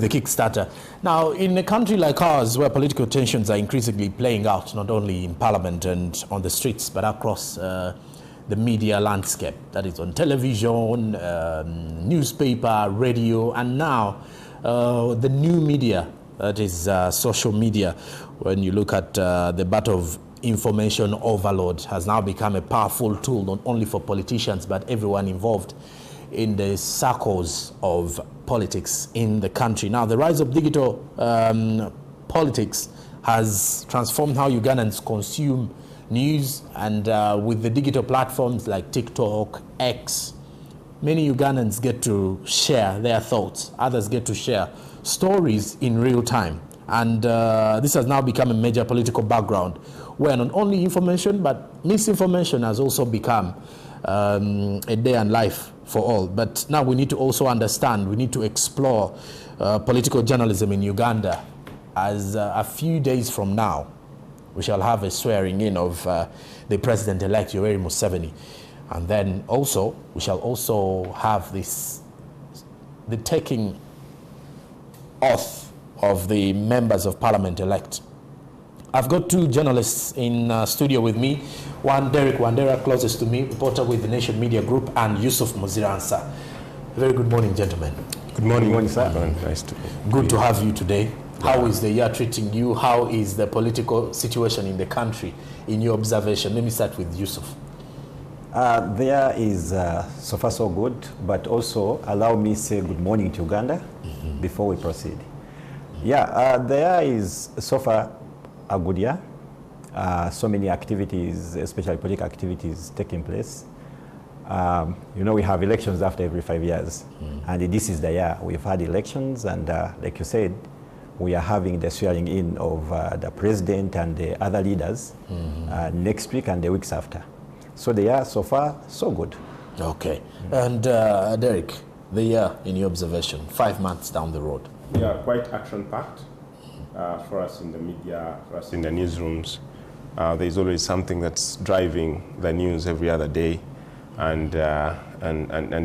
The Kickstarter. Now, in a country like ours, where political tensions are increasingly playing out, not only in Parliament and on the streets, but across the media landscape, that is on television, newspaper, radio, and now the new media, that is social media. When you look at the battle of information overload, has now become a powerful tool, not only for politicians, but everyone involved in the circles of politics in the country. Now, the rise of digital politics has transformed how Ugandans consume news, and with the digital platforms like TikTok, X, many Ugandans get to share their thoughts. Others get to share stories in real time. And this has now become a major political background where not only information, but misinformation has also become a day and life for all. But now we need to also understand, we need to explore political journalism in Uganda, as a few days from now we shall have a swearing in of the president-elect Yoweri Museveni, and then also we shall also have the taking oath of the members of parliament-elect. I've got two journalists in studio with me. One, Derek Wandera, closest to me, reporter with the Nation Media Group, and Yusuf Muziransa. Very good morning, gentlemen. Good morning, sir. Nice to be Good to have you today. How is the year treating you? How is the political situation in the country, in your observation? Let me start with Yusuf. The year is so far so good, but also allow me to say good morning to Uganda before we proceed. Yeah, the year is so far a good year. So many activities, especially political activities, taking place. You know, we have elections after every 5 years, and this is the year we've had elections, and like you said, we are having the swearing in of the president and the other leaders next week and the weeks after. So the year so far so good. Okay, and Derek, the year in your observation, 5 months down the road. Yeah, quite action-packed for us in the media, for us in the newsrooms. There's always something that's driving the news every other day, and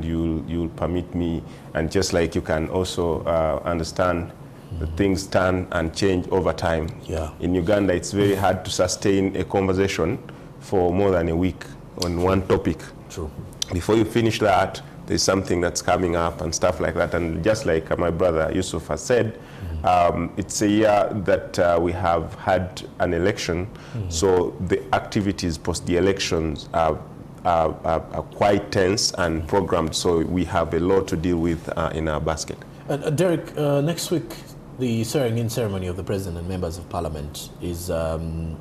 you'll permit me, and just like you can also understand that things turn and change over time. Yeah. In Uganda, it's very hard to sustain a conversation for more than a week on one topic. True. Before you finish that, there's something that's coming up and stuff like that. And just like my brother Yusuf has said, it's a year that we have had an election, so the activities post the elections are quite tense and programmed, so we have a lot to deal with in our basket. Derek, next week the swearing-in ceremony of the president and members of parliament will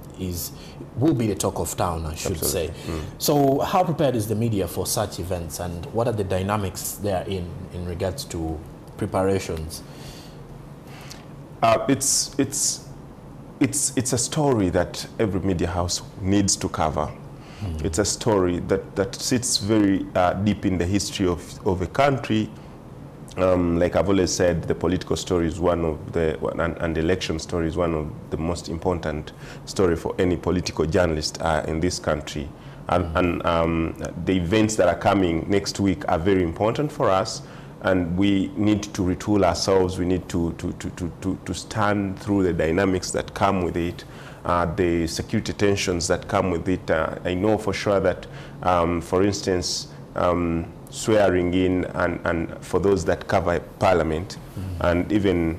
be the talk of town, I should say. So how prepared is the media for such events, and what are the dynamics there in regards to preparations? It's a story that every media house needs to cover. It's a story that sits very deep in the history of a country. Like I've always said, the political story is one of and the election story is one of the most important story for any political journalist in this country. And the events that are coming next week are very important for us, and we need to retool ourselves. We need to stand through the dynamics that come with it, the security tensions that come with it. I know for sure that, for instance, swearing in and for those that cover parliament, and even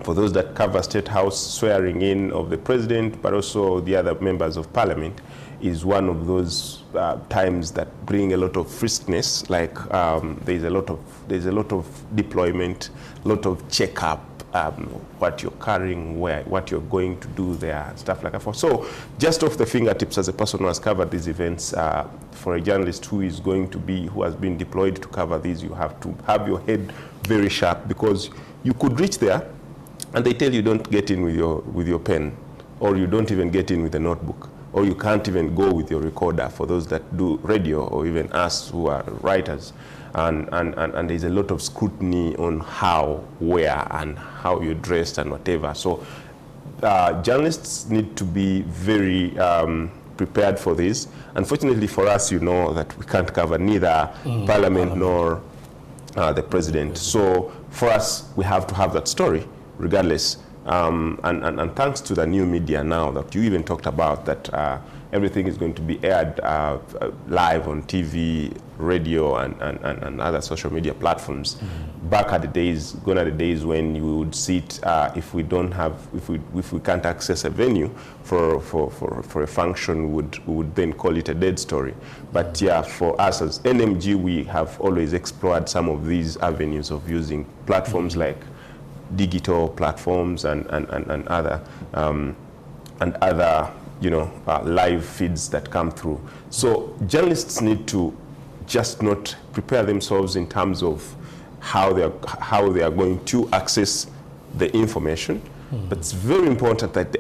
for those that cover state house, swearing in of the president, but also the other members of parliament, is one of those times that bring a lot of friskiness. Like there's a lot of deployment, a lot of checkup, what you're carrying, what you're going to do there, stuff like that. So just off the fingertips, as a person who has covered these events, for a journalist who has been deployed to cover these, you have to have your head very sharp, because you could reach there and they tell you don't get in with your pen, or you don't even get in with a notebook, or you can't even go with your recorder for those that do radio, or even us who are writers. And there's a lot of scrutiny on how, where, and how you're dressed and whatever. So journalists need to be very prepared for this. Unfortunately for us, you know that we can't cover neither parliament nor the president. So for us, we have to have that story, regardless. And thanks to the new media now that you even talked about, that everything is going to be aired live on TV, radio, and other social media platforms. Back at the days, gone are the days when you would sit if we can't access a venue for a function, we would then call it a dead story. But yeah, for us as NMG, we have always explored some of these avenues of using platforms like digital platforms and other live feeds that come through. So journalists need to just not prepare themselves in terms of how they are going to access the information, but it's very important that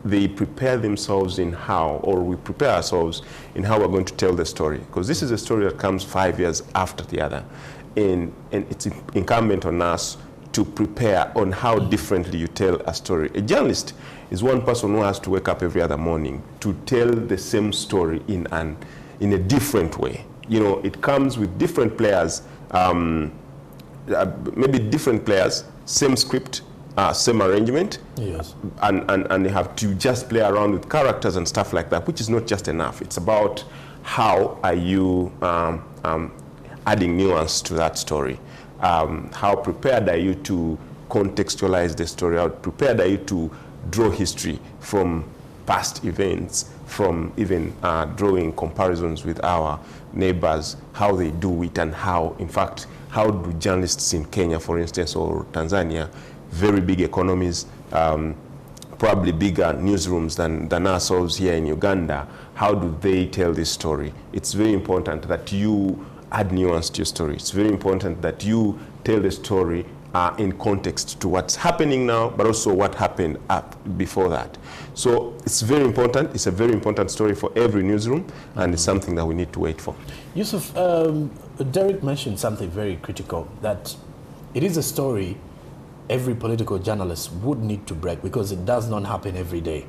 they prepare themselves in how, or we prepare ourselves in how we're going to tell the story, because this is a story that comes 5 years after the other, and it's incumbent on us to prepare on how differently you tell a story. A journalist is one person who has to wake up every other morning to tell the same story in a different way. You know, it comes with different players, maybe different players, same script, same arrangement, yes, and you have to just play around with characters and stuff like that, which is not just enough. It's about how are you adding nuance to that story. How prepared are you to contextualize the story? How prepared are you to draw history from past events, from even drawing comparisons with our neighbors, how they do it, and how, in fact, how do journalists in Kenya, for instance, or Tanzania, very big economies, probably bigger newsrooms than ourselves here in Uganda, how do they tell this story? It's very important that you add nuance to your story. It's very important that you tell the story in context to what's happening now, but also what happened up before that. So it's very important. It's a very important story for every newsroom, and it's something that we need to wait for. Yusuf, Derek mentioned something very critical, that it is a story every political journalist would need to break, because it does not happen every day.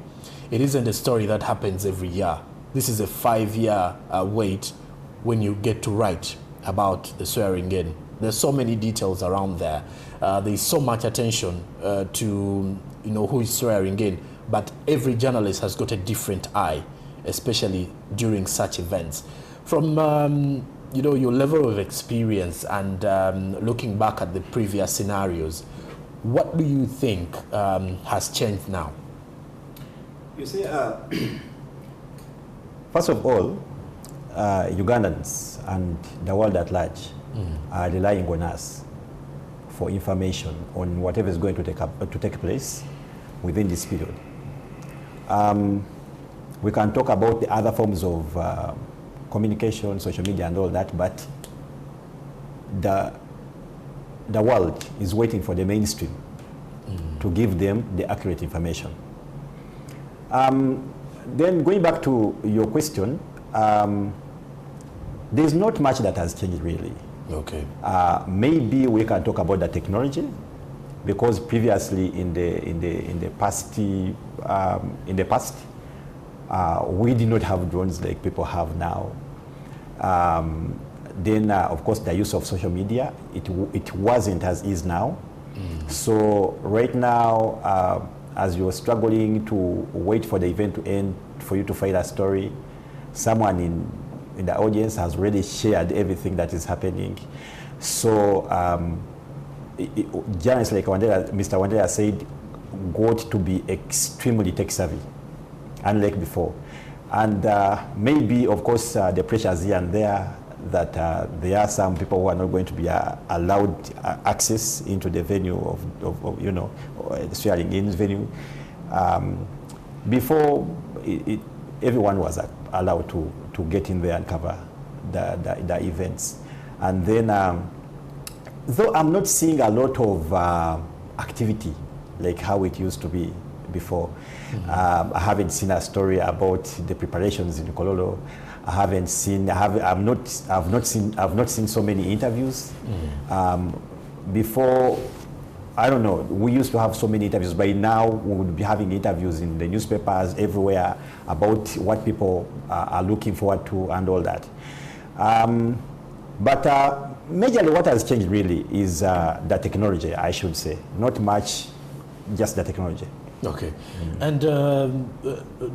It isn't a story that happens every year. This is a 5-year wait when you get to write about the swearing in. There's so many details around there. There's so much attention to who is swearing in, but every journalist has got a different eye, especially during such events. From your level of experience and looking back at the previous scenarios, what do you think has changed now? You see, first of all, Ugandans and the world at large are relying on us for information on whatever is going to take place within this period. We can talk about the other forms of communication, social media and all that, but the world is waiting for the mainstream to give them the accurate information. Then going back to your question, there's not much that has changed really. Okay. Maybe we can talk about the technology, because previously in the past we did not have drones like people have now. Then of course the use of social media, it wasn't as is now. So right now, as you're struggling to wait for the event to end for you to find a story, someone in the audience has already shared everything that is happening. So journalists like Mr. Wandera said, got to be extremely tech savvy, unlike before. And maybe, of course, the pressures here and there, that there are some people who are not going to be allowed access into the venue of the swearing-in venue. Before, everyone was allowed to get in there and cover the events. And then, though I'm not seeing a lot of activity like how it used to be before. I haven't seen a story about the preparations in Kololo. I've not seen so many interviews. Before, I don't know, we used to have so many interviews. By now, we would be having interviews in the newspapers everywhere about what people are looking forward to and all that. But Majorly what has changed really is the technology, I should say. Not much, just the technology. Okay. And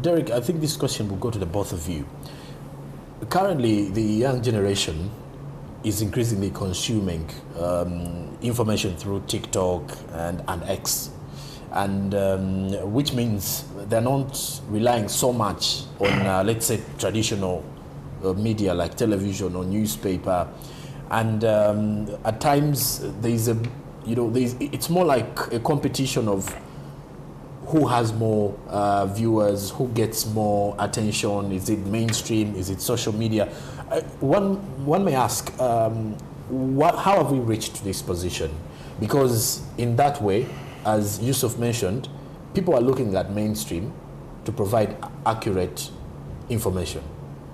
Derek, I think this question will go to the both of you. Currently, the young generation is increasingly consuming information through TikTok and X, and which means they're not relying so much on, let's say, traditional media like television or newspaper, and at times there's a, it's more like a competition of who has more viewers, who gets more attention. Is it mainstream? Is it social media? One may ask, how have we reached this position? Because in that way, as Yusuf mentioned, people are looking at mainstream to provide accurate information.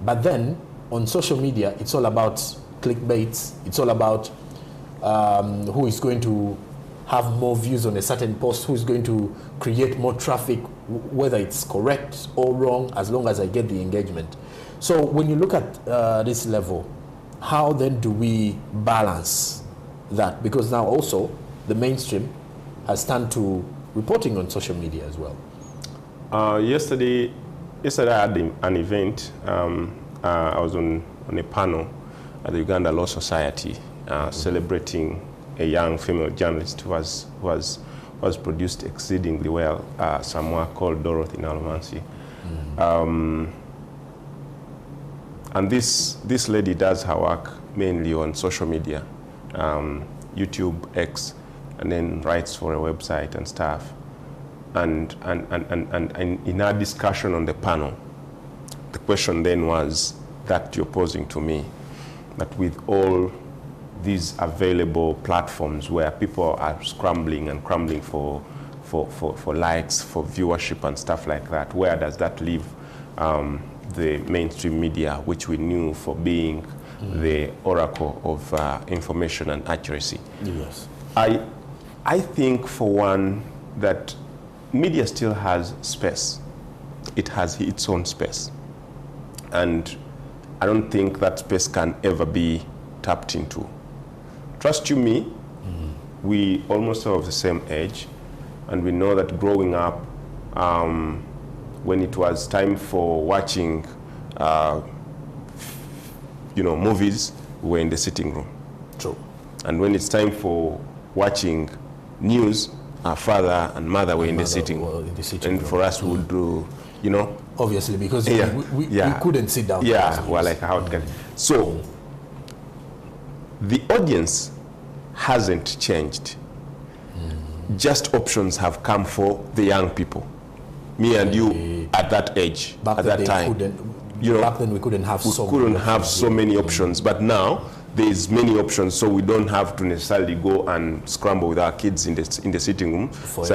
But then on social media, it's all about clickbaits. It's all about who is going to have more views on a certain post, who is going to create more traffic, whether it's correct or wrong, as long as I get the engagement. So when you look at this level, how then do we balance that? Because now also the mainstream has turned to reporting on social media as well. Yesterday I had an event. I was on a panel at the Uganda Law Society celebrating a young female journalist who was produced exceedingly well, somewhere called Dorothy Nalomansi. And this lady does her work mainly on social media, YouTube, X, and then writes for a website and stuff. And in our discussion on the panel, the question then was that you're posing to me, that with all these available platforms where people are scrambling and crumbling for likes, for viewership and stuff like that, where does that leave the mainstream media, which we knew for being the oracle of information and accuracy? Yes. I think, for one, that media still has space. It has its own space. And I don't think that space can ever be tapped into. Trust you me, we almost are of the same age, and we know that growing up, when it was time for watching movies, we were in the sitting room. True. And when it's time for watching news, our father and mother were in the sitting room. And for us, we would do, obviously, because we couldn't sit down. Yeah, well, like how it can. So the audience hasn't changed. Just options have come for the young people. Me and you at that age, at that time. Back then we couldn't have so many options, but now there's many options, so we don't have to necessarily go and scramble with our kids in the sitting room for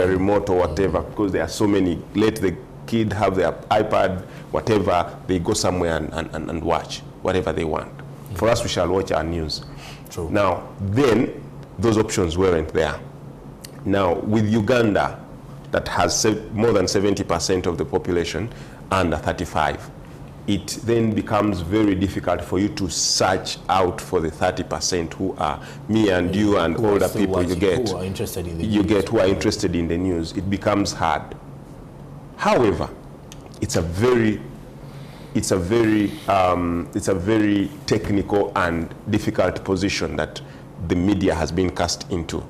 a remote or whatever, because there are so many. Let the kid have their iPad, whatever, they go somewhere and watch whatever they want. For us, we shall watch our news. True. Now, then, those options weren't there. Now, with Uganda, that has more than 70% of the population under 35, it then becomes very difficult for you to search out for the 30% who are me and you and older people who are interested in the news. Who are interested in the news. It becomes hard. However, it's a very technical and difficult position that the media has been cast into.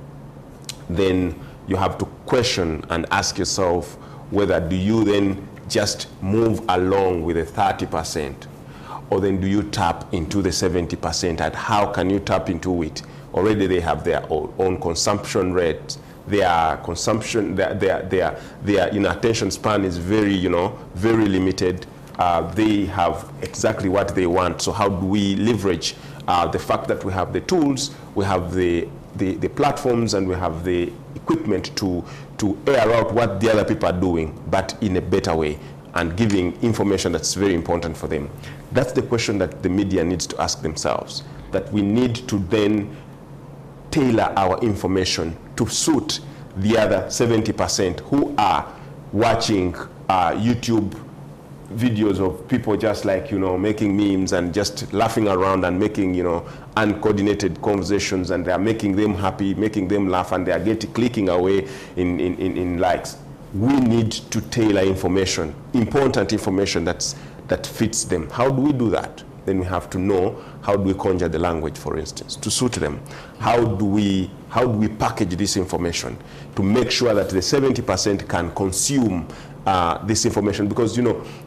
Then you have to question and ask yourself whether do you then just move along with the 30%, or then do you tap into the 70%, and how can you tap into it? Already they have their own consumption rates. Their consumption, their attention span is very limited. They have exactly what they want. So how do we leverage the fact that we have the tools, we have the platforms, and we have the equipment to air out what the other people are doing, but in a better way, and giving information that's very important for them? That's the question that the media needs to ask themselves, that we need to then tailor our information to suit the other 70% who are watching YouTube videos of people just like, making memes and just laughing around and making, uncoordinated conversations, and they are making them happy, making them laugh, and they are clicking away in likes. We need to tailor information, important information that fits them. How do we do that? Then we have to know, how do we conjure the language, for instance, to suit them? How do we package this information to make sure that the 70% can consume this information? Because,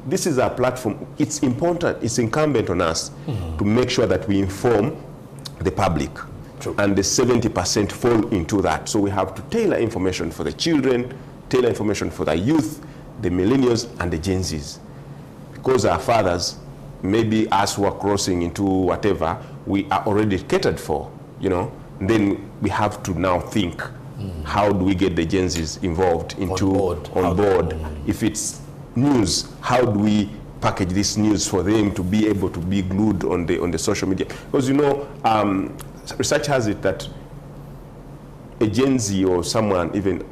this is a platform. It's important, it's incumbent on us to make sure that we inform the public. True. And the 70% fall into that. So we have to tailor information for the children, tailor information for the youth, the millennials, and the Gen Zs. Because our fathers, maybe us who are crossing into whatever, we are already catered for, then we have to now think, how do we get the Gen Zs involved on board? If it's news, how do we package this news for them to be able to be glued on the social media? Because research has it that a Gen Z or someone, even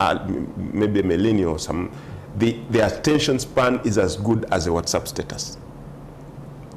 maybe a millennial, their attention span is as good as a WhatsApp status.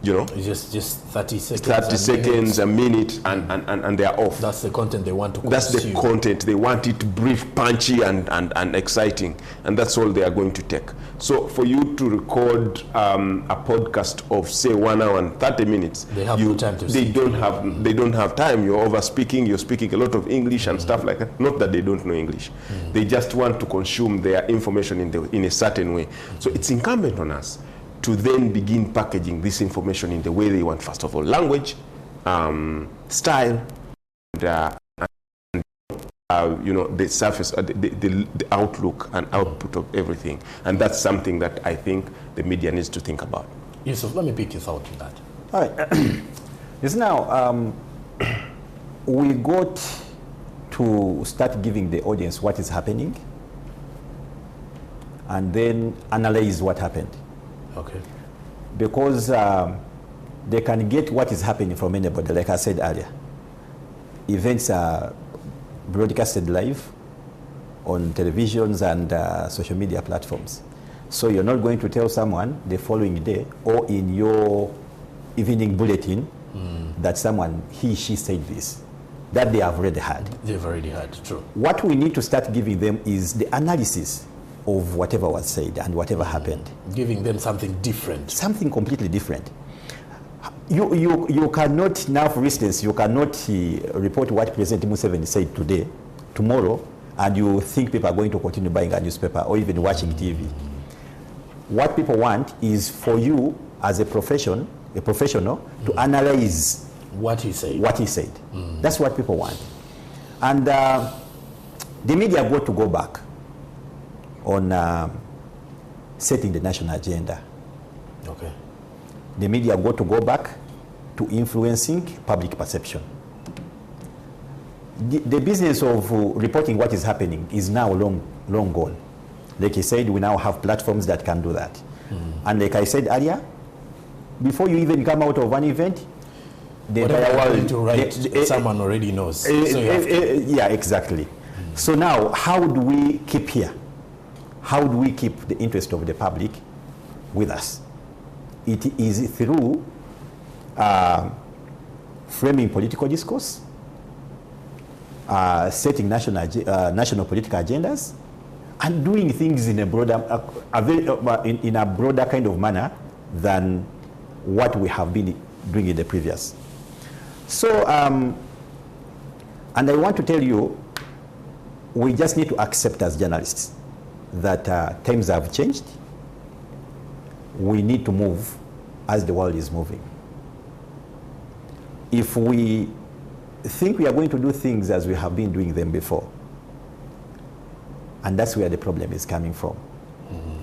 It's just 30 seconds. 30 seconds, a minute, and they are off. That's the content they want to consume. That's the content. They want it brief, punchy, and exciting. And that's all they are going to take. So for you to record a podcast of, say, 1 hour and 30 minutes, they have no time to they don't have time. You're over speaking. You're speaking a lot of English and stuff like that. Not that they don't know English. They just want to consume their information in a certain way. So it's incumbent on us to then begin packaging this information in the way they want. First of all, language, style, the surface, the outlook and output of everything. And that's something that I think the media needs to think about. Yusuf, let me pick your thought on that. All right. Yes, now, we got to start giving the audience what is happening and then analyze what happened. Okay. Because they can get what is happening from anybody, like I said earlier. Events are broadcasted live on televisions and social media platforms. So you're not going to tell someone the following day or in your evening bulletin that someone, she said this. That they have already had. They've already had, true. What we need to start giving them is the analysis of whatever was said and whatever happened. Giving them something different. Something completely different. You cannot now, for instance, you cannot report what President Museveni said today, tomorrow, and you think people are going to continue buying a newspaper or even watching TV. What people want is for you as a professional to analyze what he said. That's what people want. And the media got to go back on setting the national agenda. Okay. The media got to go back to influencing public perception. The business of reporting what is happening is now long gone. Like I said, we now have platforms that can do that. And like I said earlier, before you even come out of an event, the entire world to write, someone already knows. Yeah, exactly. So now, how do we keep here? How do we keep the interest of the public with us? It is through framing political discourse, setting national political agendas, and doing things in a broader, in a broader kind of manner than what we have been doing in the previous. So, and I want to tell you, we just need to accept as journalists that times have changed. We need to move as the world is moving. If we think we are going to do things as we have been doing them before, and that's where the problem is coming from.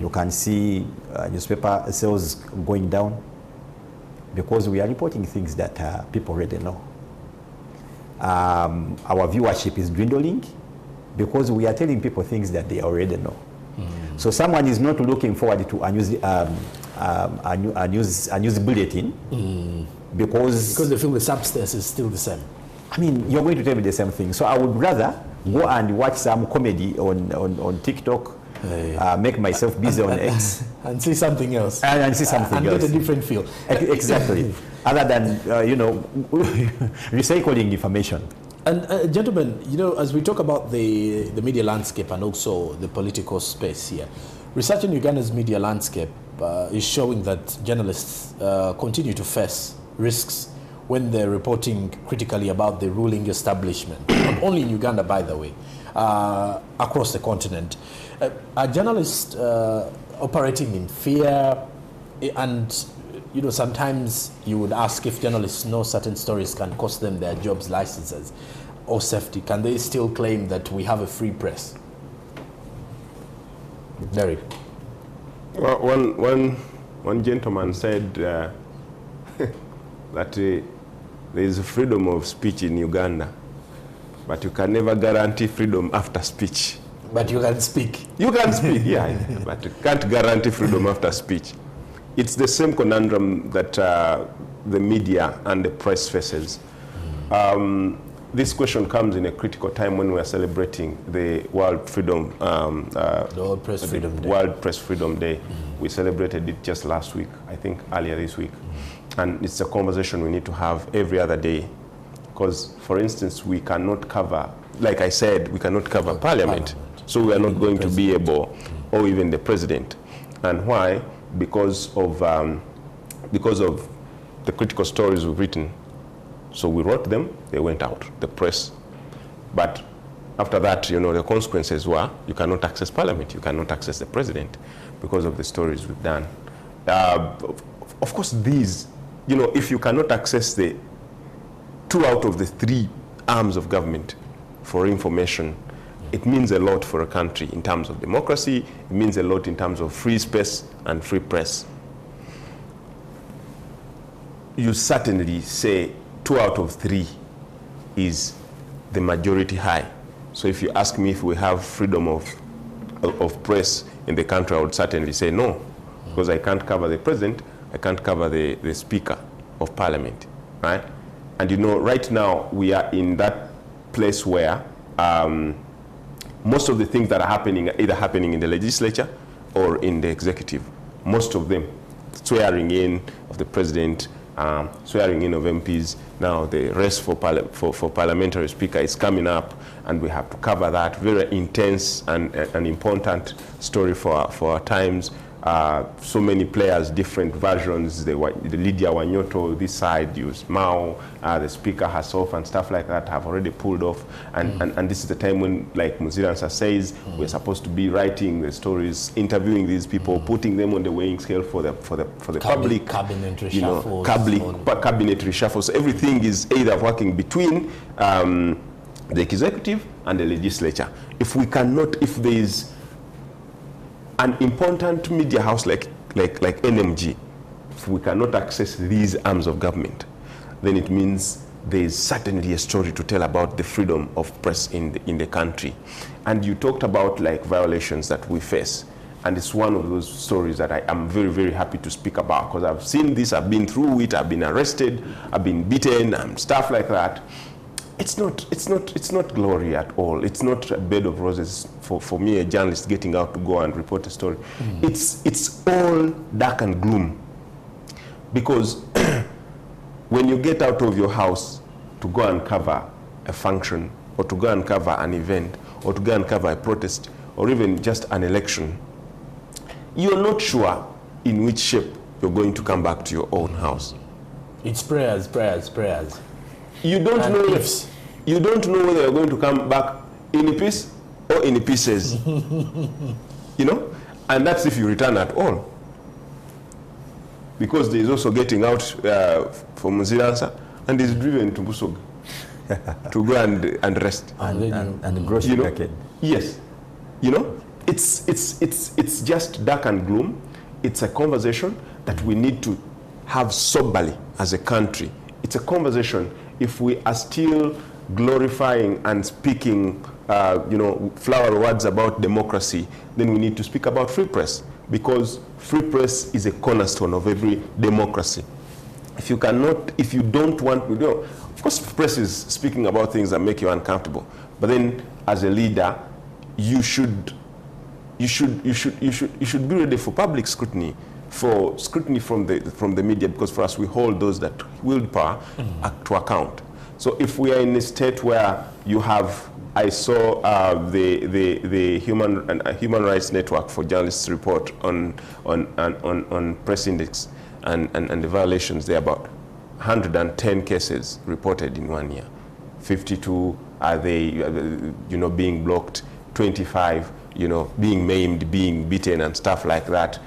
You can see newspaper sales going down because we are reporting things that people already know. Our viewership is dwindling because we are telling people things that they already know. So someone is not looking forward to a news bulletin because they feel the substance is still the same. I mean, you're going to tell me the same thing. So I would rather go and watch some comedy on TikTok make myself busy on X. And see something else. And see something else. And get a different feel. Exactly. Other than, recycling information. And gentlemen, as we talk about the media landscape and also the political space here, research in Uganda's media landscape is showing that journalists continue to face risks when they're reporting critically about the ruling establishment, not only in Uganda, by the way, across the continent. Are journalists operating in fear? And, sometimes you would ask if journalists know certain stories can cost them their jobs, licenses, or safety. Can they still claim that we have a free press? Derek. Well, one gentleman said that there is freedom of speech in Uganda, but you can never guarantee freedom after speech. But you can speak. You can speak, yeah, but you can't guarantee freedom after speech. It's the same conundrum that the media and the press faces. This question comes in a critical time when we are celebrating the World Freedom, the World Press Freedom Day. World Press Freedom Day. We celebrated it just last week, I think earlier this week. And it's a conversation we need to have every other day. Because, for instance, we cannot cover, like I said, we cannot cover Parliament. So we are not going to be able, or even the President. And why? Because of the critical stories we've written. So we wrote them, they went out, the press. But after that, the consequences were you cannot access Parliament, you cannot access the President because of the stories we've done. Of course, these, if you cannot access the 2 out of the 3 arms of government for information, it means a lot for a country in terms of democracy, it means a lot in terms of free space and free press. You certainly say 2 out of 3 is the majority high. So if you ask me if we have freedom of press in the country, I would certainly say no, because I can't cover the President, I can't cover the Speaker of Parliament, right? And right now we are in that place where most of the things that are happening are either happening in the legislature or in the executive. Most of them, swearing in of the President, swearing in of MPs. Now the race for parliamentary speaker is coming up, and we have to cover that. Very intense and an important story for our times. So many players, different versions. The Lydia Wanyoto, this side used Mao, the speaker herself and stuff like that have already pulled off. And this is the time when, like Muziransa says, we're supposed to be writing the stories, interviewing these people, putting them on the weighing scale for the public. Cabinet reshuffles. Cabinet reshuffles. So everything is either working between the executive and the legislature. If there is an important media house like NMG, if we cannot access these arms of government, then it means there is certainly a story to tell about the freedom of press in the country. And you talked about violations that we face. And it's one of those stories that I am very, very happy to speak about, because I've seen this, I've been through it, I've been arrested, I've been beaten and stuff like that. It's not glory at all. It's not a bed of roses for me, a journalist getting out to go and report a story. It's all dark and gloom. Because when you get out of your house to go and cover a function, or to go and cover an event, or to go and cover a protest, or even just an election, you're not sure in which shape you're going to come back to your own house. It's prayers. You don't and know ifs. You don't know whether you're going to come back in a piece or in pieces. And that's if you return at all. Because there is also getting out from Muziransa, and is driven to Busog to go and rest. And grocery packet. Yes. It's just dark and gloom. It's a conversation that we need to have soberly as a country. It's a conversation. If we are still glorifying and speaking, flower words about democracy, then we need to speak about free press, because free press is a cornerstone of every democracy. If you don't want, of course, press is speaking about things that make you uncomfortable. But then, as a leader, you should you should be ready for public scrutiny, for scrutiny from the media, because for us we hold those that wield power to account. So if we are in a state where you have, I saw the Human Rights Network for Journalists report on press index and the violations there, about 110 cases reported in 1 year. 52 are they, being blocked, 25, being maimed, being beaten and stuff like that.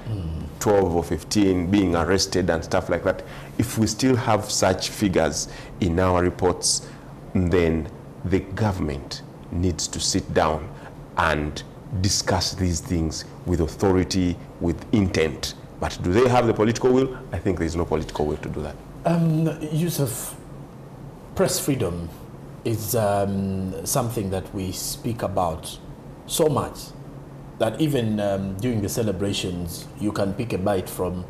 12 or 15 being arrested and stuff like that. If we still have such figures in our reports, then the government needs to sit down and discuss these things with authority, with intent. But do they have the political will? I think there is no political will to do that. Yusuf, press freedom is something that we speak about so much that even during the celebrations, you can pick a bite from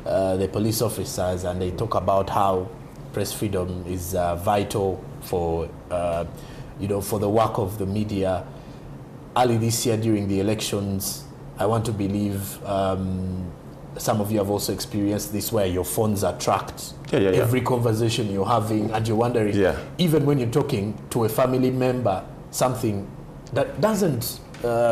the police officers, and they talk about how press freedom is vital for, for the work of the media. Early this year during the elections, I want to believe some of you have also experienced this, where your phones are tracked. Every conversation you're having, and you're wondering, even when you're talking to a family member, something that doesn't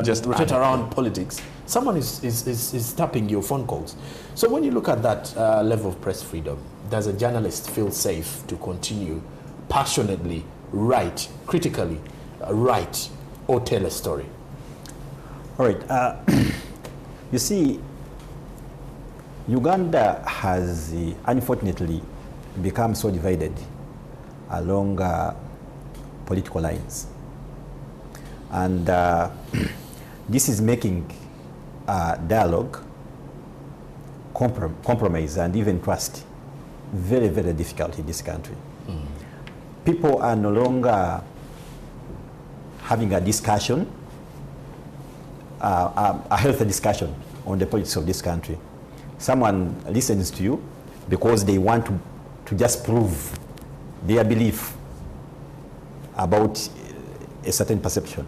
just rotate around politics, someone is tapping your phone calls. So when you look at that level of press freedom, does a journalist feel safe to continue passionately write, critically write, or tell a story? All right. You see, Uganda has unfortunately become so divided along political lines. And this is making dialogue, compromise, and even trust very, very difficult in this country. People are no longer having a discussion, a healthy discussion on the politics of this country. Someone listens to you because they want to just prove their belief about a certain perception.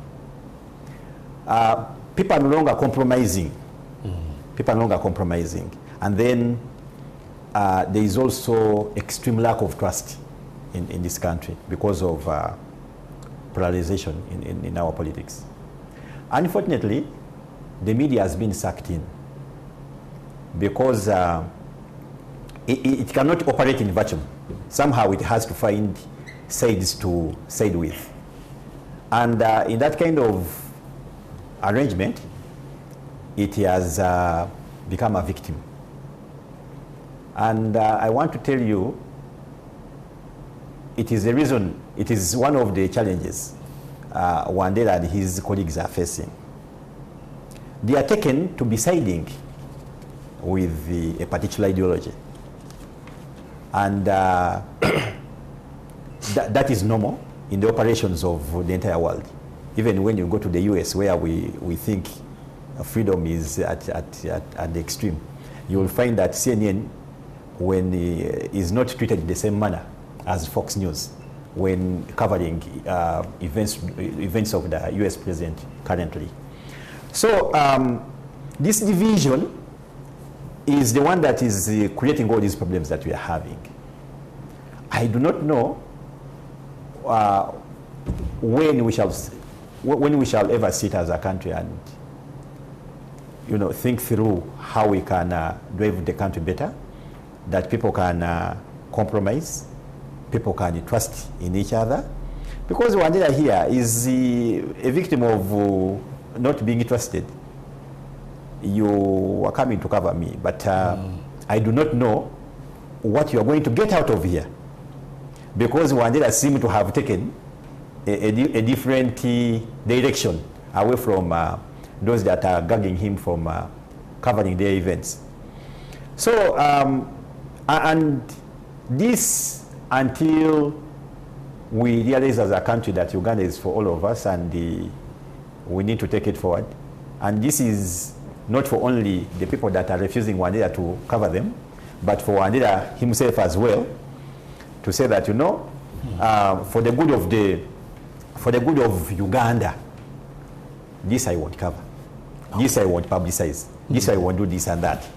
People are no longer compromising. People are no longer compromising. And then there is also extreme lack of trust in this country because of polarization in our politics. Unfortunately, the media has been sucked in because it cannot operate in vacuum. Somehow it has to find sides to side with. And in that kind of arrangement, it has become a victim. And I want to tell you, it is the reason, it is one of the challenges Wandera and his colleagues are facing. They are taken to be siding with a particular ideology. And that is normal in the operations of the entire world. Even when you go to the US, where we think freedom is at the extreme, you will find that CNN, when is not treated in the same manner as Fox News when covering events of the US president currently. So this division is the one that is creating all these problems that we are having. I do not know when we shall ever sit as a country and think through how we can drive the country better, that people can compromise, people can trust in each other, because Wandera here is a victim of not being trusted. You are coming to cover me, but I do not know what you are going to get out of here, because Wandera seems to have taken a different direction away from those that are gagging him from covering their events. So, and this, until we realize as a country that Uganda is for all of us, and we need to take it forward. And this is not for only the people that are refusing Wandera to cover them, but for Wandera himself as well, to say that, for the good of Uganda, this I won't cover. This I won't publicize. This I won't do this and that.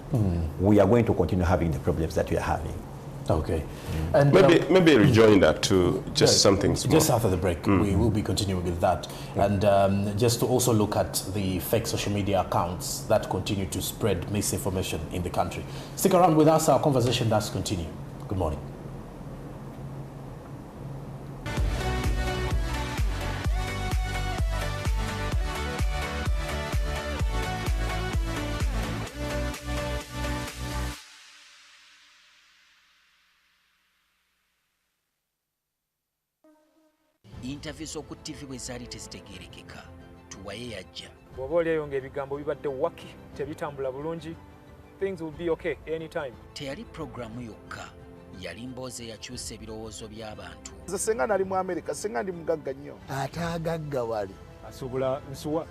We are going to continue having the problems that we are having. Okay. And maybe a rejoinder to just something small. Just after the break, we will be continuing with that. And just to also look at the fake social media accounts that continue to spread misinformation in the country. Stick around with us. Our conversation does continue. Good morning. Interviews oku TV bwe zaali tezitegeerekeka tuwaye yajja. Bw'oba olyeyo ng'ebigambo bibadde waki tebitambula bulungi, things will be okay anytime. Teyali programu yokka, yali mboozi eyakyusa ebirowoozo by'abantu. Nze senga nali mu America, senga ndi mugagga nnyo. Atagagga wali. Asubula nsuwa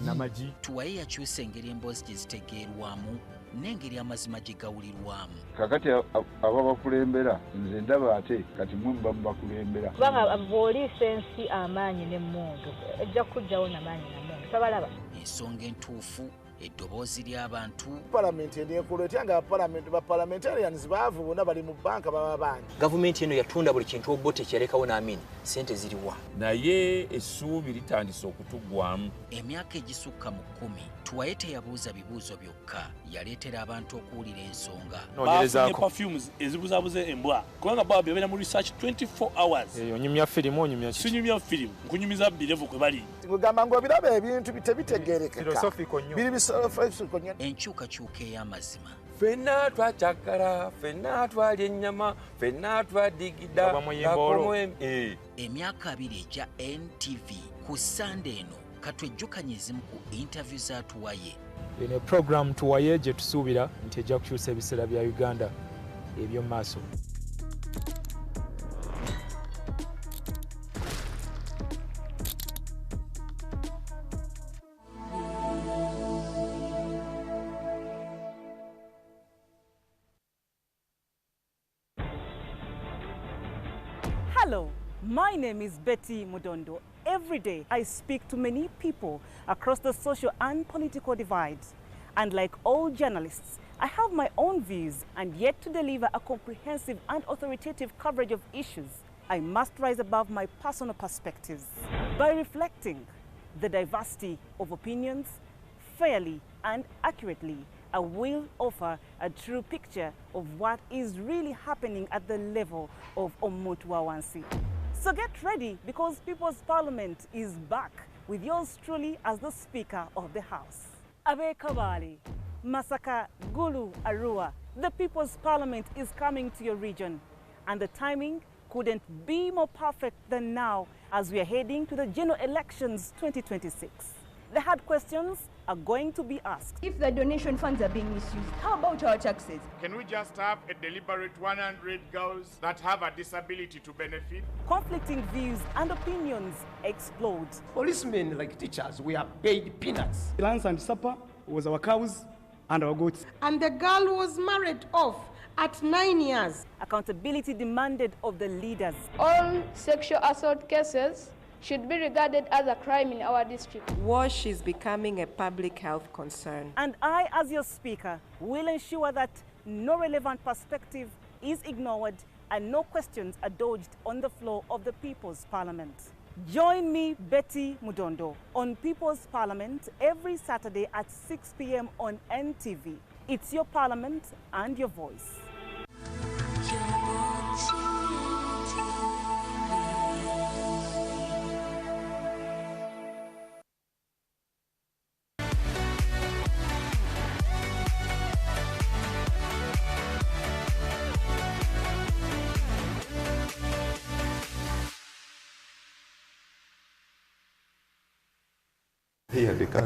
namagi. Tuwaye yakyusa engeri emboozi gye zitegeerwamu n'engeri amazima gye gawulirwamu. Kakati aba bakulembera nze ndaba ate kati mwe bakulembera. Kubanga bw'oliisa ensi amaanyi n'emmundu ejja kujjawo n'amaanyi n'emmundu tabalaba. Ensonga entuufu, eddoboozi ly'abantu. Palamenti enekulu etya nga parliamentarians baavu bonna bali mu banka baba bangi. Gavumenti eno yatunda buli kintu obo tekyalekawo n'amini ssente ziriwa. Naye essuubi litandise okutuggwamu. Emyaka egisukka mu 10 Tuwaye teyabuuza bibuuzo byokka, yaleetera abantu okuwulira ensonga. Noonyerezaako perfumes ezibuzaabuze embwa kubanga baba bebeera mu research 24 hours. Onyumya firimu onyumya ki? Sinyumya firimu nkunyumiza birevu kwe bali. Ngugamba ng'obiraba ebintu tebitegeerekeka. Philosophical nnyo. Biri philosophical nnyo. Enkyukakyuka ey'amazima. Ffenna twakyagala, ffenna twalya ennyama, ffenna twadigida. Emyaka 2 egya NTV ku Sunday eno katwejjukanye ezimu ku interview za Tuwaye. Eno program Tuwaye gye tusuubira nti ejja kukyusa ebiseera bya Uganda eby'omu maaso. Hello, my name is Betty Mudondo. Every day I speak to many people across the social and political divides. And like all journalists, I have my own views, and yet to deliver a comprehensive and authoritative coverage of issues, I must rise above my personal perspectives. By reflecting the diversity of opinions fairly and accurately, I will offer a true picture of what is really happening at the level of Omutuawansi. So get ready, because People's Parliament is back with yours truly as the Speaker of the House. Abe Kabali, Masaka, Gulu, Arua, the People's Parliament is coming to your region, and the timing couldn't be more perfect than now as we are heading to the general elections 2026. The hard questions are going to be asked. If the donation funds are being misused, how about our taxes? Can we just have a deliberate 100 girls that have a disability to benefit? Conflicting views and opinions explode. Policemen, like teachers, we are paid peanuts. Lunch and supper was our cows and our goats. And the girl was married off at 9 years. Accountability demanded of the leaders. All sexual assault cases should be regarded as a crime in our district. WASH is becoming a public health concern. And I, as your speaker, will ensure that no relevant perspective is ignored and no questions are dodged on the floor of the People's Parliament. Join me, Betty Mudondo, on People's Parliament every Saturday at 6 p.m. on NTV. It's your parliament and your voice.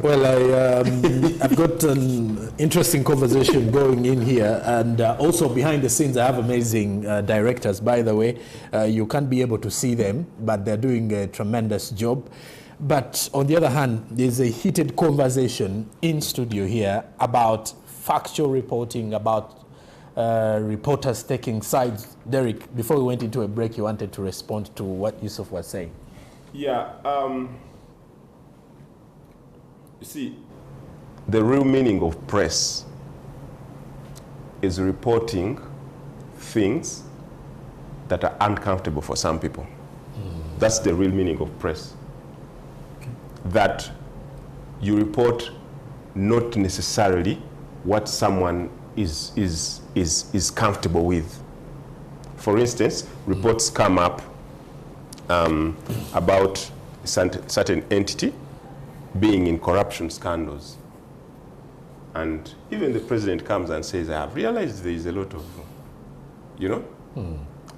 Well, I've got an interesting conversation going in here, and also behind the scenes I have amazing directors, by the way. You can't be able to see them, but they're doing a tremendous job. But on the other hand, there's a heated conversation in studio here about factual reporting, about reporters taking sides. Derek, before we went into a break, you wanted to respond to what Yusuf was saying. Yeah. You see, the real meaning of press is reporting things that are uncomfortable for some people. That's the real meaning of press. Okay. That you report not necessarily what someone is comfortable with. For instance, reports come up about a certain entity being in corruption scandals. And even the president comes and says, I have realized there is a lot of, you know?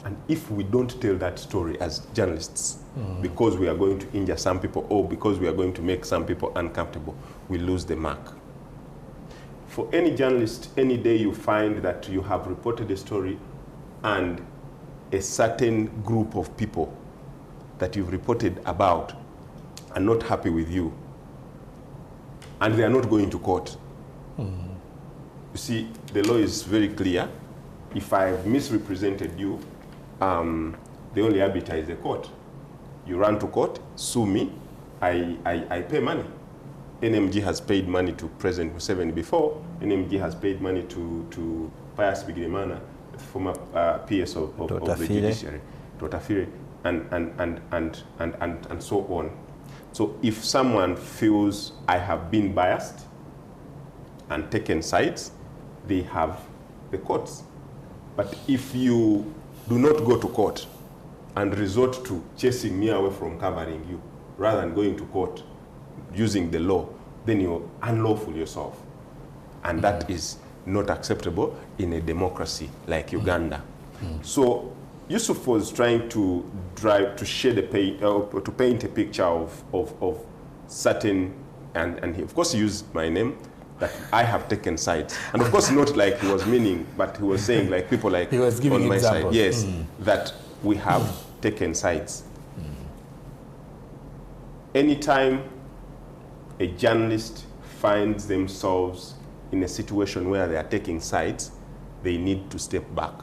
And if we don't tell that story as journalists, because we are going to injure some people or because we are going to make some people uncomfortable, we lose the mark. For any journalist, any day you find that you have reported a story and a certain group of people that you've reported about are not happy with you and they are not going to court. You see, the law is very clear. If I've misrepresented you, the only arbiter is the court. You run to court, sue me, I pay money. NMG has paid money to President Museveni before. NMG has paid money to Pius Bigirimana, the former PS of the judiciary, Totafire, and so on. So if someone feels I have been biased and taken sides, they have the courts. But if you do not go to court and resort to chasing me away from covering you, rather than going to court using the law, then you're unlawful yourself. And that is not acceptable in a democracy like Uganda. So Yusuf was trying to share the to paint a picture of certain, and he, of course, he used my name, that I have taken sides. And of course, not like he was meaning, but he was saying like people like he was giving on my examples. side, yes, that we have taken sides. Anytime a journalist finds themselves in a situation where they are taking sides, they need to step back.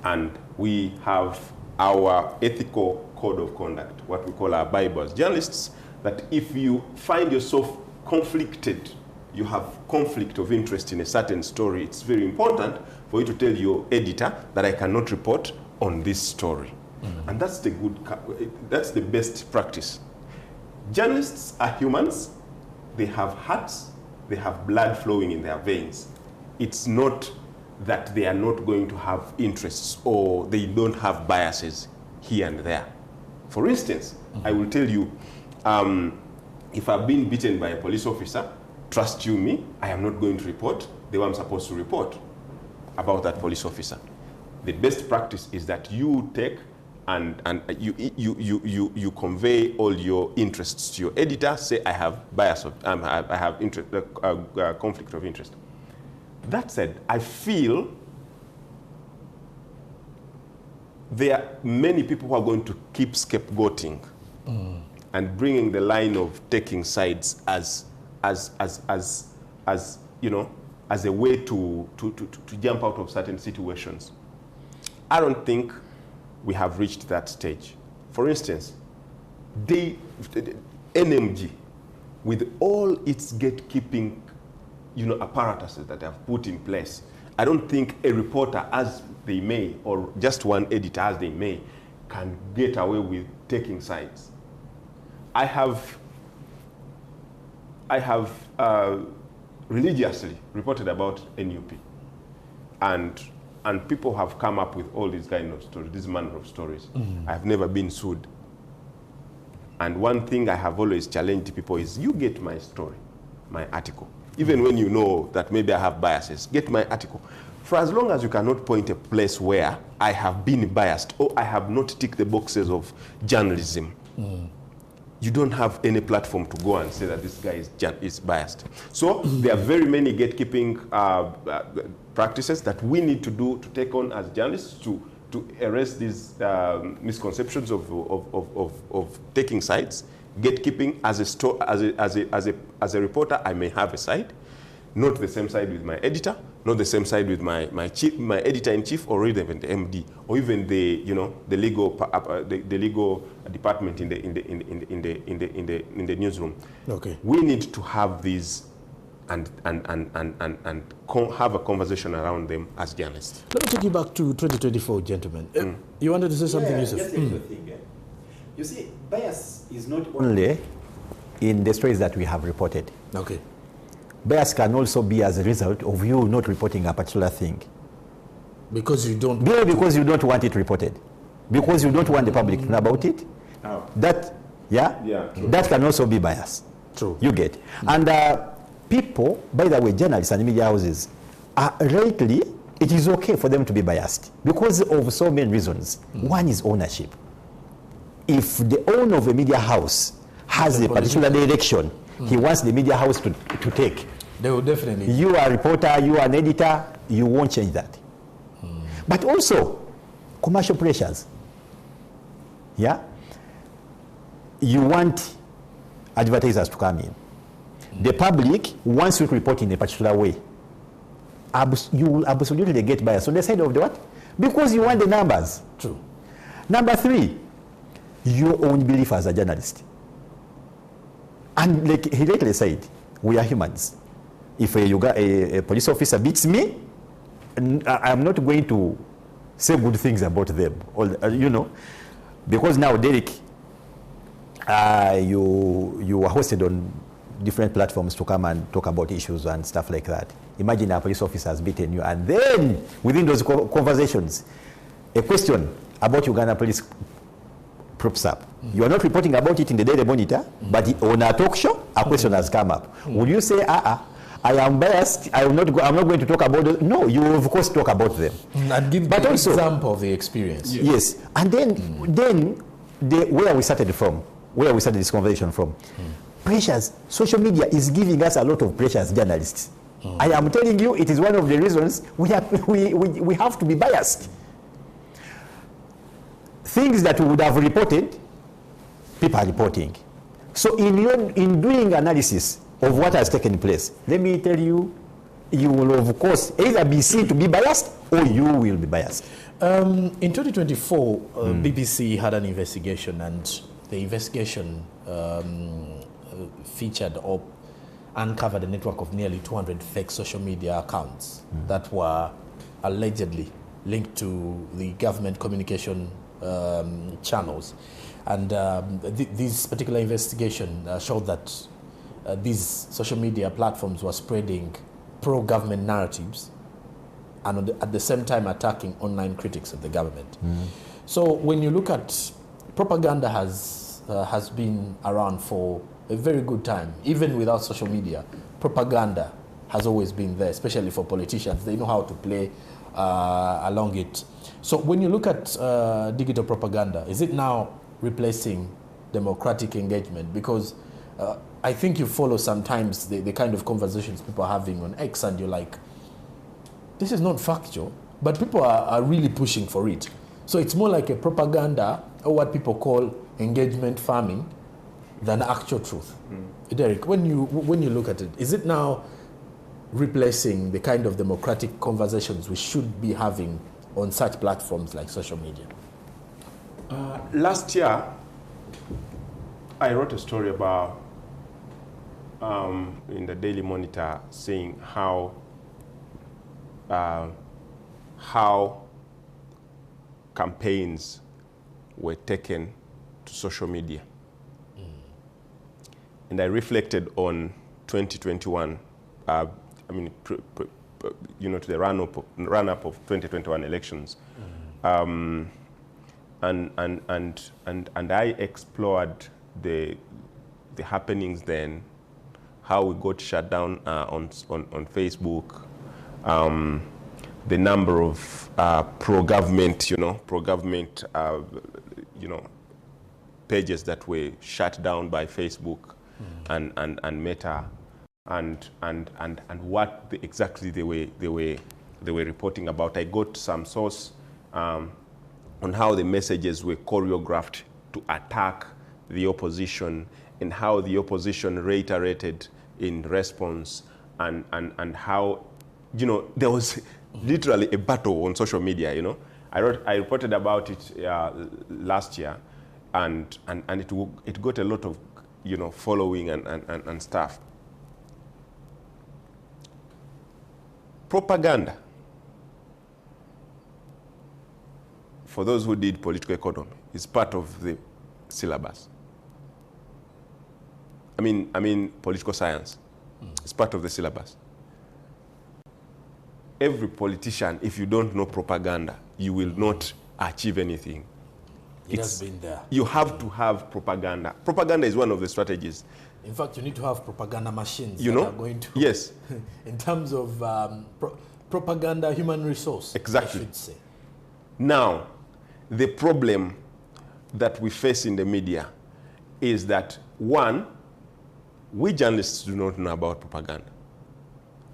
And we have our ethical code of conduct, what we call our Bible as journalists, that if you find yourself conflicted, you have conflict of interest in a certain story, it's very important for you to tell your editor that I cannot report on this story. And that's the best practice. Journalists are humans. They have hearts. They have blood flowing in their veins. It's not that they are not going to have interests or they don't have biases here and there. For instance, I will tell you, if I've been beaten by a police officer, trust you me, I am not going to report the way I'm supposed to report about that police officer. The best practice is that you take and you convey all your interests to your editor. Say, I have bias, I have conflict of interest. That said, I feel there are many people who are going to keep scapegoating and bringing the line of taking sides as you know, as a way to jump out of certain situations. I don't think we have reached that stage. For instance, NMG, with all its gatekeeping, you know, apparatuses that they have put in place, I don't think a reporter, as they may, or just one editor, as they may, can get away with taking sides. I have religiously reported about NUP, and people have come up with all these kind of stories, this manner of stories. I've never been sued. And one thing I have always challenged people is, you get my story, my article. Even when you know that maybe I have biases, get my article. For as long as you cannot point a place where I have been biased or I have not ticked the boxes of journalism, you don't have any platform to go and say that this guy is biased. So there are very many gatekeeping practices that we need to do to take on as journalists to erase these misconceptions of taking sides. Gatekeeping, as a reporter, I may have a side. not the same side with my editor, not the same side with my editor-in-chief, or even the MD, or even the the legal department in the newsroom. Okay. We need to have these and have a conversation around them as journalists. Let me take you back to 2024, gentlemen. You wanted to say something, Yusuf? Just a little thing. You see, bias is not only in the stories that we have reported. Okay. Bias can also be as a result of you not reporting a particular thing. Because you don't... Because you don't want it reported. Because you don't want the public to know about it. Oh. That, true. that can also be bias. True. You get. And people, by the way, journalists and media houses, lately, it is okay for them to be biased because of so many reasons. One is ownership. If the owner of a media house has a particular direction he wants the media house to take, they will definitely. You are a reporter, you are an editor, you won't change that. But also, commercial pressures. Yeah? You want advertisers to come in. The public wants you to report in a particular way. You will absolutely get bias on the side of the what? Because you want the numbers. True. Number 3, your own belief as a journalist. And like he lately said, we are humans. If a police officer beats me, I'm not going to say good things about them, because now, Derek, you are hosted on different platforms to come and talk about issues and stuff like that. Imagine a police officer has beaten you, and then within those conversations, a question about Uganda police props up. You are not reporting about it in the Daily Monitor, but on a talk show, a question has come up. Would you say, I am biased, I'm not going to talk about it? No, you will of course talk about them. And give an example of the experience. Yes. And then where we started this conversation from, pressures. Social media is giving us a lot of pressure as journalists. I am telling you, it is one of the reasons we have to be biased. Things that we would have reported, people are reporting. So in doing analysis of what has taken place, let me tell you, you will of course either be seen to be biased or you will be biased. In 2024, BBC had an investigation, and the investigation featured or uncovered a network of nearly 200 fake social media accounts that were allegedly linked to the government communication channels. And this particular investigation showed that these social media platforms were spreading pro-government narratives and at the same time attacking online critics of the government. So when you look at propaganda has been around for a very good time. Even without social media, propaganda has always been there, especially for politicians. They know how to play along it. So when you look at digital propaganda, is it now replacing democratic engagement? Because I think you follow sometimes the kind of conversations people are having on X, and you're like, this is not factual, but people are really pushing for it. So it's more like a propaganda, or what people call engagement farming, than actual truth. Derek, when you look at it, is it now replacing the kind of democratic conversations we should be having on such platforms like social media? Last year, I wrote a story about in the Daily Monitor saying how campaigns were taken to social media. And I reflected on 2021, to the run-up of 2021 elections. And I explored the happenings then, how we got shut down on Facebook, the number of pro-government pages that were shut down by Facebook and Meta, and what exactly they were reporting about. I got some source on how the messages were choreographed to attack the opposition, and how the opposition reiterated in response, and how, you know, there was literally a battle on social media, you know. I reported about it last year, and it got a lot of, you know, following and stuff. Propaganda, for those who did political economy, is part of the syllabus. I mean political science. It's part of the syllabus. Every politician, if you don't know propaganda, you will not achieve anything. It has been there. You have to have propaganda. Propaganda is one of the strategies. In fact, you need to have propaganda machines You that know? are going to... Yes. In terms of propaganda human resource, Exactly. I should say. Now, the problem that we face in the media is that, one, we journalists do not know about propaganda.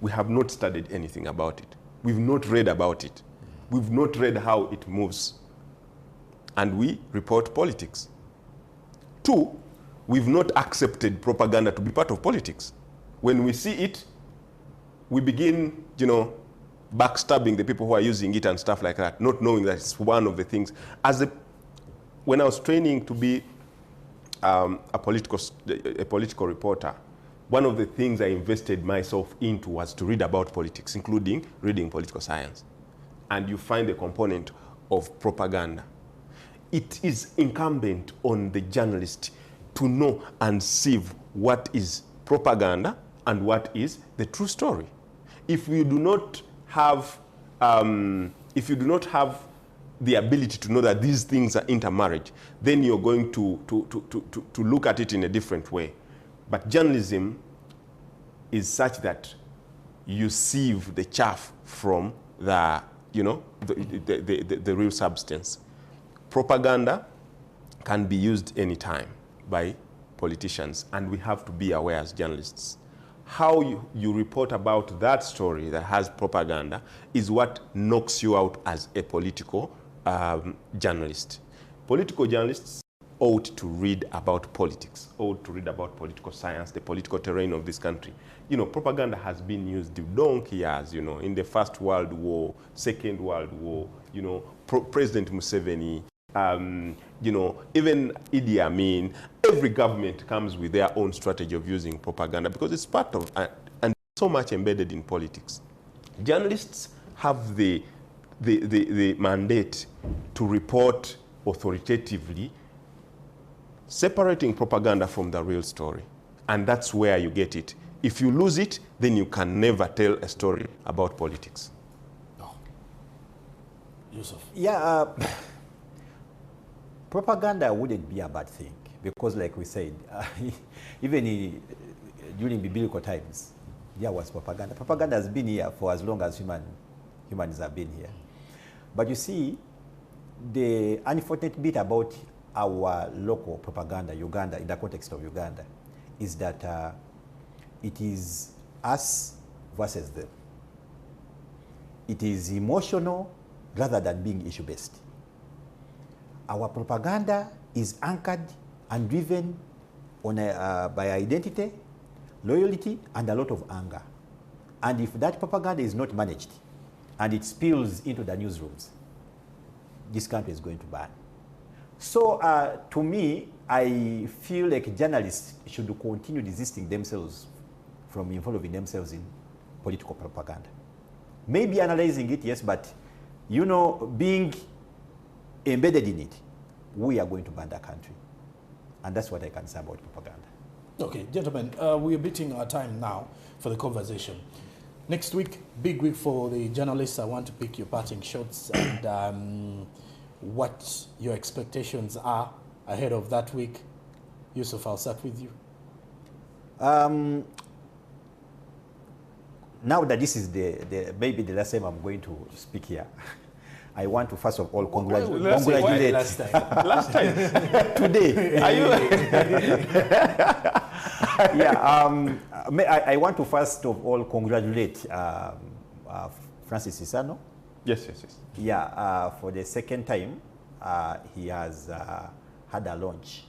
We have not studied anything about it. We've not read about it. We've not read how it moves. And we report politics. Two, we've not accepted propaganda to be part of politics. When we see it, we begin, you know, backstabbing the people who are using it and stuff like that, not knowing that it's one of the things. When I was training to be a political reporter, one of the things I invested myself into was to read about politics, including reading political science. And you find the component of propaganda. It is incumbent on the journalist to know and sieve what is propaganda and what is the true story. If you do not have, the ability to know that these things are intermarriage, then you're going to look at it in a different way. But journalism is such that you sieve the chaff from the, you know, the real substance. Propaganda can be used anytime by politicians, and we have to be aware as journalists. How you report about that story that has propaganda is what knocks you out as a political journalist. Political journalists ought to read about politics, ought to read about political science, the political terrain of this country. You know, propaganda has been used donkey years, you know, in the First World War, Second World War, you know, President Museveni, you know, even Idi Amin. Every government comes with their own strategy of using propaganda because it's part of, and so much embedded in politics. Journalists have the mandate to report authoritatively, separating propaganda from the real story. And that's where you get it. If you lose it, then you can never tell a story about politics. No. Yusuf. Yeah, propaganda wouldn't be a bad thing because, like we said, even during biblical times, there was propaganda. Propaganda has been here for as long as humans have been here. But you see, the unfortunate bit about our local propaganda, Uganda, in the context of Uganda, is that it is us versus them. It is emotional rather than being issue-based. Our propaganda is anchored and driven on by identity, loyalty, and a lot of anger. And if that propaganda is not managed and it spills into the newsrooms, this country is going to burn. So to me, I feel like journalists should continue resisting themselves from involving themselves in political propaganda. Maybe analyzing it, yes, but you know, being embedded in it, we are going to burn the country. And that's what I can say about propaganda. Okay, gentlemen, we are beating our time now for the conversation. Next week, big week for the journalists. I want to pick your parting shots and what your expectations are ahead of that week. Yusuf, I'll start with you. Now that this is maybe the last time I'm going to speak here, I want to first of all congratulate. Last time. Last time. Today. Are you? Yeah. I want to first of all congratulate Francis Isano. Yes, yes, yes. Yeah. For the second time, he has had a launch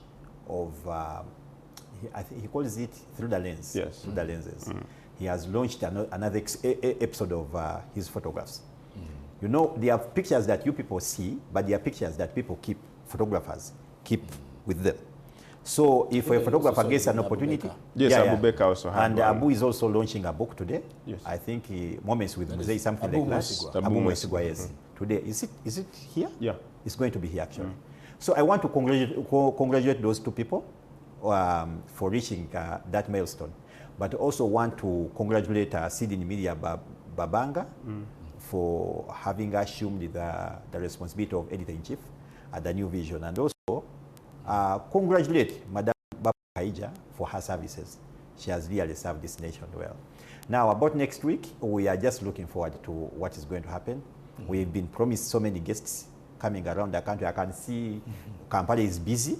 of. I think he calls it Through the Lens. Yes. Through the Lenses. he has launched another episode of his photographs. You know, there are pictures that you people see, but there are pictures that people keep, photographers keep with them. So if a photographer gets an opportunity, yes, Abubakar also had and one. Abu is also launching a book today. Yes. I think Moments with Muzei, something Abu like Mwesigwa. that. Abu Abu Mwesigwa, Mwesigwa, yes. Today, is it here? Yeah, it's going to be here actually. So I want to congratulate those two people for reaching that milestone, but also want to congratulate Sydney Media Babanga for having assumed the responsibility of editor-in-chief at the New Vision, and also congratulate Madam Kaija for her services. She has really served this nation well. Now, about next week, we are just looking forward to what is going to happen. We've been promised so many guests coming around the country. I can see Kampala is busy.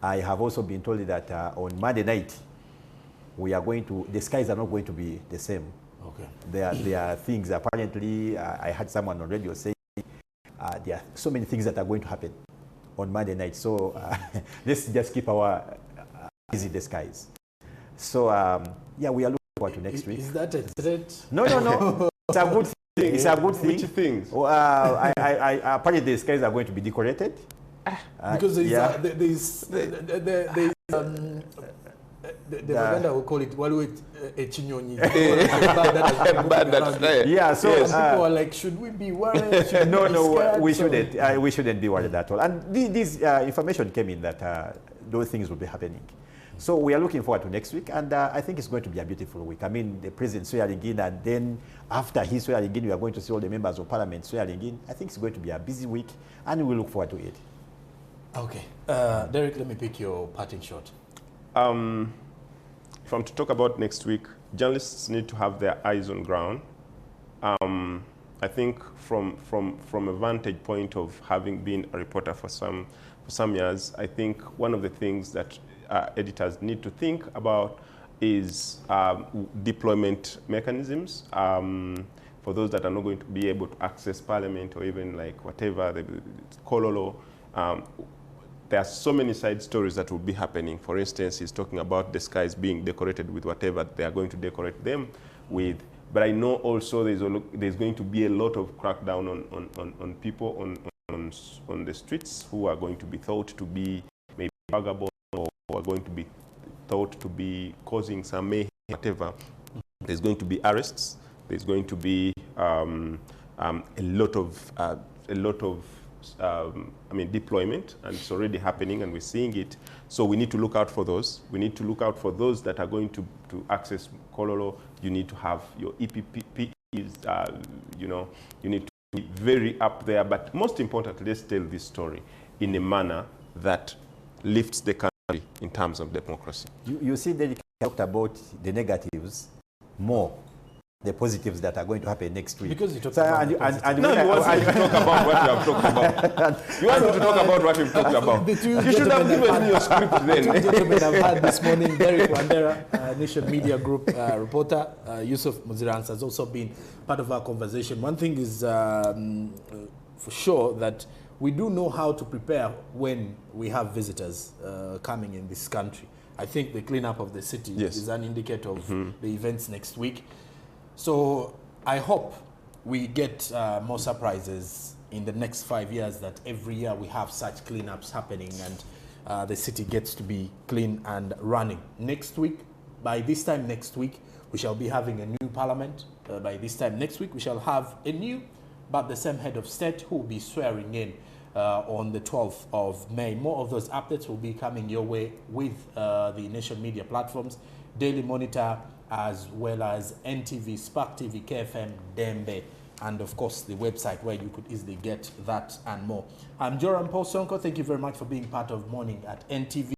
I have also been told that on Monday night, the skies are not going to be the same. Okay. There are things, apparently, I had someone on radio saying there are so many things that are going to happen on Monday night. So let's just keep our eyes in the skies. So yeah, we are looking forward to next week. Is that a threat? No. It's a good thing. It's a good thing. Which things? Apparently the skies are going to be decorated. Because the Uganda will call it Chinyonyi. Yeah, so yes. People are like, should we be worried? Should we shouldn't. We shouldn't be worried at all. And this information came in that those things will be happening. So we are looking forward to next week, and I think it's going to be a beautiful week. I mean, the president swearing in, and then after his swearing in, we are going to see all the members of parliament swearing in. I think it's going to be a busy week, and we look forward to it. Okay. Derek, let me pick your parting shot. If I'm to talk about next week, journalists need to have their eyes on ground. I think from a vantage point of having been a reporter for some years, I think one of the things that editors need to think about is deployment mechanisms for those that are not going to be able to access parliament or even like whatever, the Kololo. There are so many side stories that will be happening. For instance, he's talking about the skies being decorated with whatever they are going to decorate them with. But I know also there's going to be a lot of crackdown on people on the streets who are going to be thought to be maybe vagabonds or who are going to be thought to be causing some mayhem, whatever. There's going to be arrests. There's going to be a lot of deployment, and it's already happening, and we're seeing it. So we need to look out for those. We need to look out for those that are going to access Kololo. You need to have your EPPs, you need to be very up there. But most importantly, let's tell this story in a manner that lifts the country in terms of democracy. You see, they talked about the negatives more. The positives that are going to happen next week. Because you talked about you want to talk about what you have talked about. You want me to talk about what you've talked about. You should have given me your script then. The two gentlemen I've had this morning, Derek Wandera, Nation Media Group reporter, Yusuf Muzirans has also been part of our conversation. One thing is for sure that we do know how to prepare when we have visitors coming in this country. I think the cleanup of the city is an indicator of the events next week. So I hope we get more surprises in the next 5 years, that every year we have such cleanups happening and the city gets to be clean and running. Next week, by this time next week, we shall be having a new parliament. By this time next week, we shall have a new but the same head of state who will be swearing in on the 12th of May. More of those updates will be coming your way with the Nation Media platforms, Daily Monitor, as well as NTV, Spark TV, KFM, Dembe, and of course the website where you could easily get that and more. I'm Joram Paul Sonko. Thank you very much for being part of Morning at NTV.